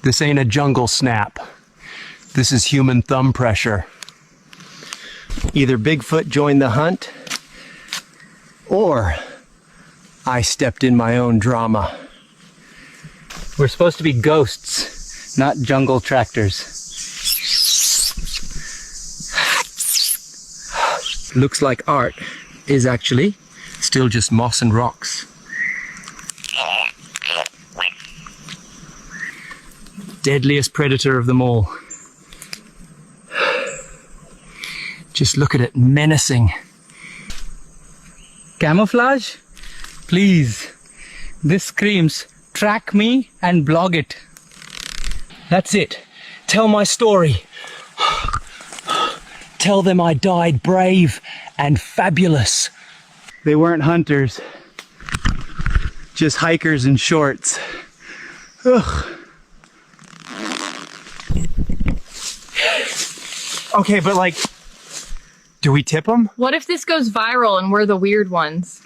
This ain't a jungle snap. This is human thumb pressure. Either Bigfoot joined the hunt, or I stepped in my own drama. We're supposed to be ghosts, not jungle tractors. Looks like art is actually still just moss and rocks. Deadliest predator of them all. Just look at it, menacing. Camouflage? Please. This screams, track me and blog it. That's it. Tell my story. Tell them I died brave and fabulous. They weren't hunters, just hikers in shorts. Ugh. Okay, but like, do we tip them? What if this goes viral and we're the weird ones?